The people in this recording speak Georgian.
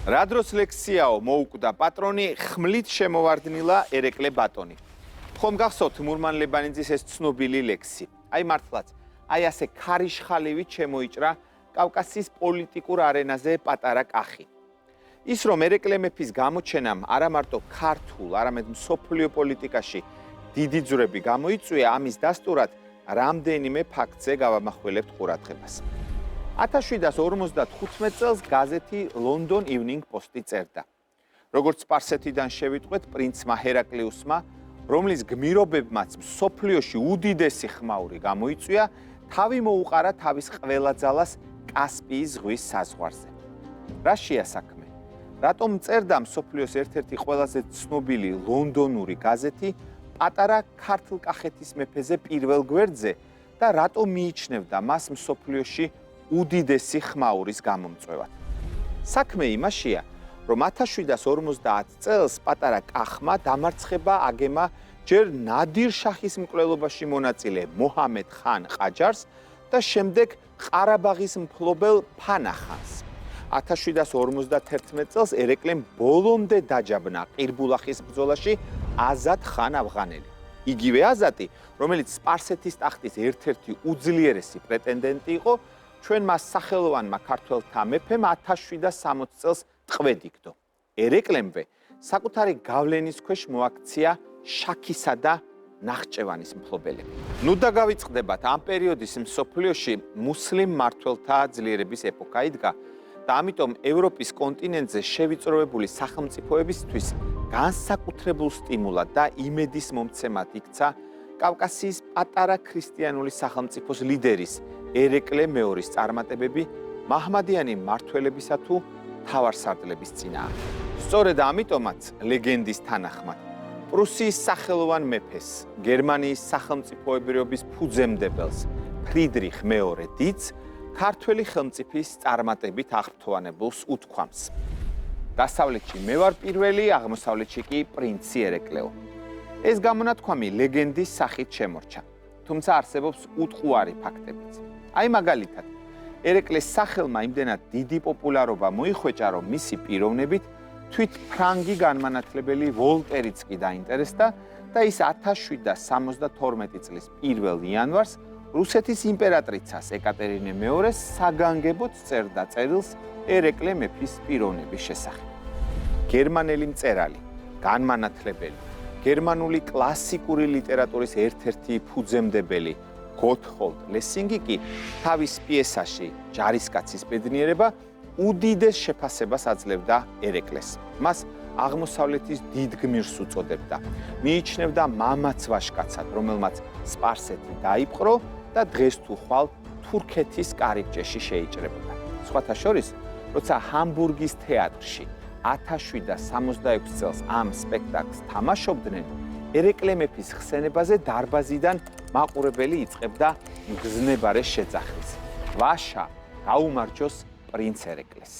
რა დროს ლექსიაო მოუკვდა პატრონი, ხმლით შემოვარდნილა ერეკლე ბატონი. ხომ გახსოვთ მურმან ლებანიძის ეს ცნობილი ლექსი. აი მართლაც, აი ასე ქარიშხალივით შემოიჭრა კავკასიის პოლიტიკურ არენაზე პატარა კახი. ის რომ ერეკლე მეფის გამოჩენამ არა მარტო ქართულ, არამედ მსოფლიო პოლიტიკაში დიდი ძვრები გამოიწვია, ამის დასტურად რამდენიმე ფაქტზე გავამახვილებთ ყურადღებას. 1755 წელს გაზეთი London Evening Post-ი წერდა. როგორც სპარსეთიდან შევიტყვეთ პრინცმა ჰერაკლეუსმა, რომლის გმირობებმაც მსოფლიოში უდიდესი ხმაური გამოიწვია, თავი მოუყარა თავის ყველა ძალას კასპიის ზღვის საზღვარზე. რა შეასაქმე? რატომ წერდა მსოფლიოს ერთ-ერთი ყველაზე ცნობილი ლონდონური გაზეთი პატარა ქართლ-კახეთის მეფეზე პირველ გვერდზე და რატომ მიიჩნევდა მას მსოფლიოში უდიდესი ხმაურის გამომწვევად? საქმე იმაშია, რომ 1750 წელს პატარა კახმა დამარცხება აგემა ჯერ ნადირ შაჰის მკვლელობაში მონაწილე მოჰამედ ხან ყაჯარს და შემდეგ ყარაბაღის მფლობელ ფანა ხანს. 1751 წელს ერეკლემ ბოლომდე დაჯაბნა ყირბულახის ბრძოლაში აზად ხან ავღანელი. იგივე აზატი, რომელიც სპარსეთის ტახტის ერთ-ერთი უძლიერესი პრეტენდენტი იყო, ჩვენ მას სახელოვანმა ქართველთა მეფემ 1760 წელს ტყვედ იგდო. ერეკლემვე საკუთარი გავლენის ქვეშ მოაქცია შაქისა და ნახჭევანის მფლობელები. ნუ და გავიწყდებათ, ამ პერიოდის მსოფლიოში მუსლიმ მმართველთა ძლიერების ეპოქა იდგა და ამიტომ ევროპის კონტინენტზე შევიწროებული სახელმწიფოებისთვის განსაკუთრებულ სტიმულად და იმედის მომცემად იქცა კავკასიის პატარა ქრისტიანული სახელმწიფოს ლიდერის ერეკლე მეორის წარმატებები მაჰმადიანი მმართველებისა თუ თავარსარდლების წინააღმდეგ. სწორედ ამიტომაც ლეგენდის თანახმად პრუსიის სახელოვან მეფეს, გერმანიის სახელმწიფოებრიობის ფუძემდებელს ფრიდრიხ მეორე დიდს ქართველი ხელმწიფის წარმატებით აღფრთოვანებულს უთქვამს. დასავლეთში მე ვარ პირველი, აღმოსავლეთში კი პრინცი ერეკლეო. ეს გამონათქვამი ლეგენდის სახით შემორჩა, თუმცა არსებობს უტყუარი ფაქტებიც. აი მაგალითად, ერეკლეს სახელმა იმდენად დიდი პოპულარობა მოიხვეჭა, რომ მისი პიროვნებით თვით ფრანგი განმანათლებელი ვოლტერიც კი დაინტერესდა და ის 1772 წლის 1 იანვარს რუსეთის იმპერატრიცას ეკატერინე მეორეს საგანგებოდ წერდა წერილს ერეკლე მეფის პიროვნების შესახებ. გერმანელი მწერალი, განმანათლებელი, გერმანული კლასიკური ლიტერატურის ერთ-ერთი ფუძემდებელი გოთჰოლდ ლესინგი კი თავის პიესაში ჯარისკაცის ბედნიერება უდიდეს შეფასებას აძლევდა ერეკლეს. მას აღმოსავლეთის დიდ გმირს უწოდებდა. მიიჩნევდა მამაც ვაჟკაცად, რომელმაც სპარსეთი დაიპყრო და დღეს თუ ხვალ თურქეთის კარიბჭეში შეიჭრებოდა. სხვათა შორის, როცა ჰამბურგის თეატრში 1766 წელს ამ სპექტაკლს თამაშობდნენ, ერეკლე მეფის ხსენებაზე დარბაზიდან მაყურებელი იწყებდა მგზნებარე შეძახვის. ვაშა, გაუმარჯოს პრინც ერეკლეს.